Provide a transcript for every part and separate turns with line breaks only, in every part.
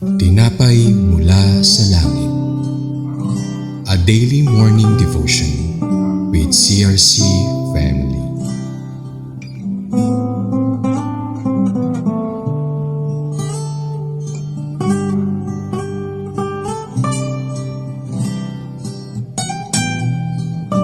Tinapay mula sa langit. A daily morning devotion with CRC family.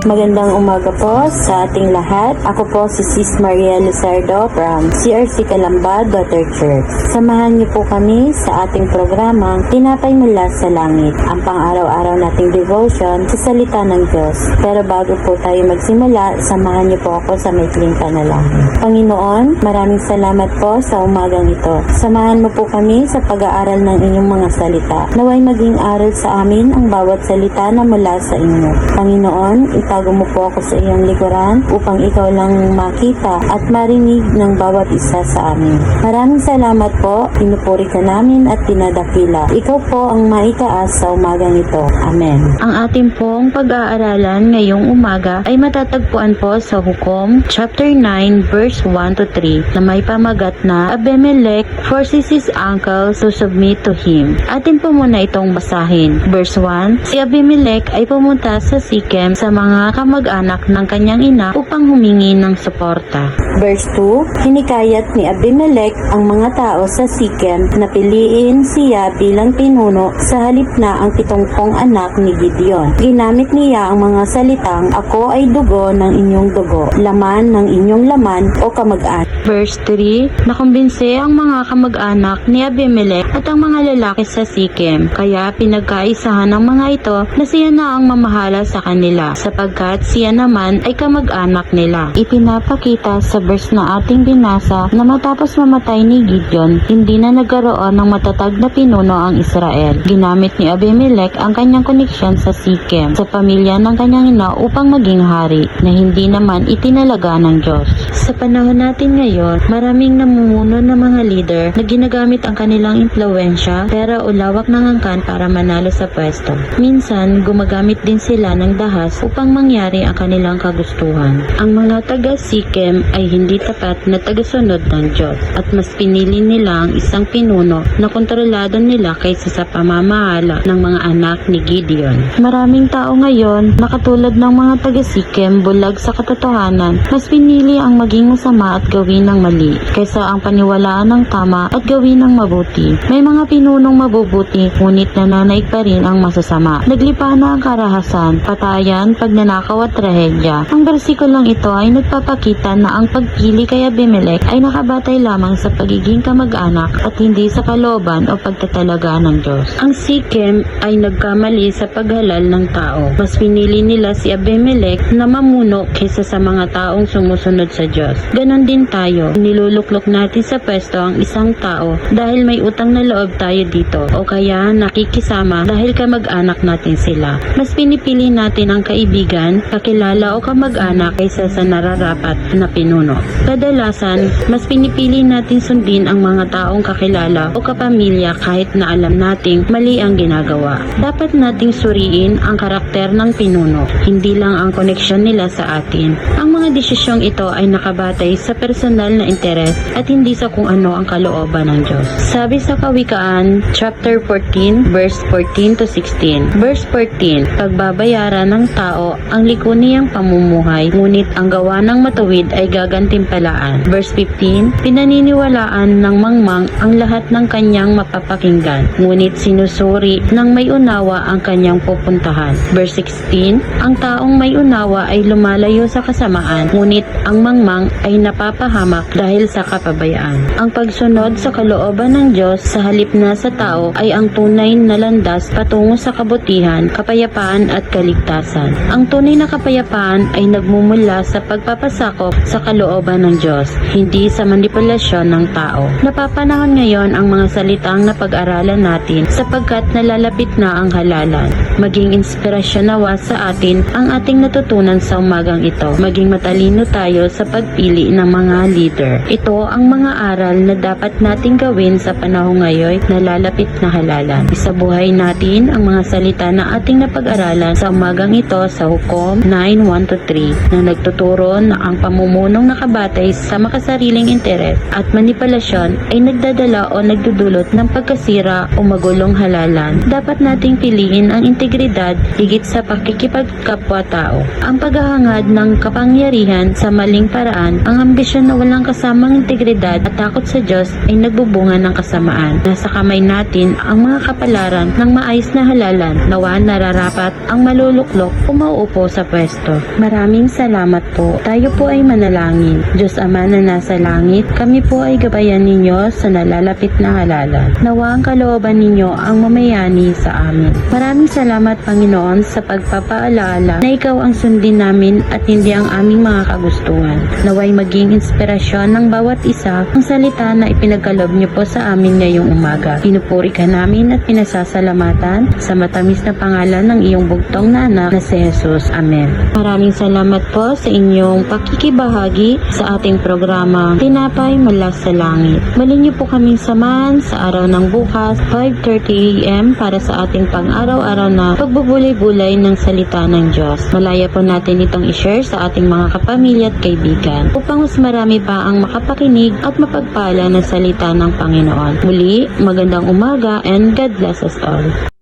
Magandang umaga po sa ating lahat. Ako po si Sis Maria Luzardo from CRC Calamba Daughter Church. Samahan niyo po kami sa ating programang Tinapay Mula sa Langit, ang pang-araw-araw nating devotion sa salita ng Diyos. Pero bago po tayo magsimula, samahan niyo po ako sa maikling panalangin. Panginoon, maraming salamat po sa umagang ito. Samahan mo po kami sa pag-aaral ng inyong mga salita. Naway maging aral sa amin ang bawat salita na mula sa inyo. Panginoon, itago mo po ako sa iyong likuran upang ikaw lang makita at marinig ng bawat isa sa amin. Maraming salamat po, pinupuri ka namin at pinadakila. Ikaw po ang maitaas sa umagang ito. Amen. Ang ating pong pag-aaralan ngayong umaga ay matatagpuan po sa Hukom chapter 9 verse 1 to 3 na may pamagat na Abimelech forces his uncle to submit to him. Atin po muna itong basahin. Verse 1, si Abimelech ay pumunta sa Sikem sa mga kamag-anak ng kanyang ina upang humingi ng suporta. Verse 2, hinikayat ni Abimelech ang mga tao sa Sikem na piliin siya bilang pinuno sa halip na ang 70 anak ni Gideon. Ginamit niya ang mga salitang, ako ay dugo ng inyong dugo, laman ng inyong laman o kamag-anak. Verse 3, nakumbinse ang mga kamag-anak ni Abimelech at ang mga lalaki sa Sikem, kaya pinagkaisahan ng mga ito na siya na ang mamahala sa kanila, sapagkat siya naman ay kamag-anak nila. Ipinapakita sa verse na ating binasa na matapos mamatay ni Gideon, hindi na nagkaroon ng matatag na pinuno ang Israel. Ginamit ni Abimelech ang kanyang koneksyon sa Sikem, sa pamilya ng kanyang ina upang maging hari, na hindi naman itinalaga ng Diyos. Sa panahon natin ngayon, maraming namumuno ng mga leader na ginagamit ang kanilang impluwensya, pera o lawak ng angkan para manalo sa pwesto. Minsan, gumagamit din sila ng dahas upang mangyari ang kanilang kagustuhan. Ang mga taga-Sikem ay hindi tapat na tagasunod ng Diyos at mas pinili nila ang isang pinuno na kontrolado nila kaysa sa pamamahala ng mga anak ni Gideon. Maraming tao ngayon na katulad ng mga taga-Sikem bulag sa katotohanan, mas pinili ang maging masama at gawin ng mali kaysa ang paniwalaan ng tama at gawin ng mabuti. May mga pinunong mabubuti ngunit nananaig pa rin ang masasama. Naglipa na ang karahasan, patayan, pagnanakaw at trahedya. Ang bersikulong ito ay nagpapakita na ang pagpili kay Abimelech ay nakabatay lamang sa pagiging kamag-anak at hindi sa kalooban o pagtatalaga ng Diyos. Ang Sikem ay nagkamali sa paghalal ng tao. Mas pinili nila si Abimelech na mamuno kaysa sa mga taong sumusunod sa Diyos. Ganon din tayo. Niluluklok natin sa pwesto ang isang tao dahil may utang na loob tayo dito o kaya nakikisama dahil kamag-anak natin sila. Mas pinipili natin ang kaibigan, kakilala o kamag-anak kaysa sa nararapat na pinuno. Kadalasan, mas pinipili natin sundin ang mga taong kakilala o kapamilya kahit na alam nating mali ang ginagawa. Dapat nating suriin ang karakter ng pinuno, hindi lang ang koneksyon nila sa atin. Ang mga desisyong ito ay nakabatay sa personal na interes at hindi sa kung ano ang kalooban ng Diyos. Sabi sa Kawikaan, chapter 14, verse 14 to 16. Verse 14, pagbabayaran ng tao ang liko niyang pamumuhay, ngunit ang gawa ng matuwid ay gagantimpalaan. Verse 15, pinaniniwalaan ng mangmang ang lahat ng kanyang mapapakinggan, ngunit sinusuri ng may unawa ang kanyang pupuntahan. Verse 16, ang taong may unawa ay lumalayo sa kasamaan, ngunit ang mangmang ay napapahamak dahil sa kapabayaan. Ang pagsunod sa kalooban ng Diyos sa halip na sa tao ay ang tunay na landas patungo sa kabutihan, kapayapaan at kaligtasan. Ang tunay na kapayapaan ay nagmumula sa pagpapasakop sa kalooban ng Diyos, hindi sa manipulasyon ng tao. Napapanahon ngayon ang mga salitang napag-aralan natin sapagkat nalalapit na ang halalan. Maging inspirasyon nawa sa atin ang ating natutunan sa umagang ito. Maging matalino tayo sa pagpili ng mga leader. Ito ang mga aral na dapat nating gawin sa panahon ngayon na lalapit na halalan. Isabuhay natin ang mga salita na ating napag-aralan sa umagang ito sa COM 9123 na nagtuturo na ang pamumunong nakabatay sa makasariling interes at manipulasyon ay nagdadala o nagdudulot ng pagkasira o magulong halalan. Dapat nating piliin ang integridad higit sa pakikipagkapwa-tao. Ang paghahangad ng kapangyarihan sa maling paraan, ang ambisyon na walang kasamang integridad at takot sa Diyos ay nagbubunga ng kasamaan. Nasa kamay natin ang mga kapalaran ng maayos na halalan. Nawa nararapat ang maluluklok o mauupo sa pwesto. Maraming salamat po. Tayo po ay manalangin. Diyos Ama na nasa langit, kami po ay gabayan ninyo sa nalalapit na halalan. Nawa ang kalooban ninyo ang mamayani sa amin. Maraming salamat Panginoon sa pagpapaalaala na ikaw ang sundin namin at hindi ang aming mga kagustuhan. Naway maging inspirasyon ng bawat isa ang salita na ipinagkaloob niyo po sa amin ngayong umaga. Pinupuri ka namin at pinasasalamatan sa matamis na pangalan ng iyong bugtong na anak na si Jesus. Amen. Maraming salamat po sa inyong pakikibahagi sa ating programa Tinapay Mula sa Langit. Muli niyo po kaming samahan sa araw ng bukas 5:30 AM para sa ating pang-araw-araw na pagbubulay-bulay ng salita ng Diyos. Malaya po natin itong i-share sa ating mga kapamilya at kaibigan upang mas marami pa ang makapakinig at mapagpala ng salita ng Panginoon. Muli, magandang umaga and God bless us all.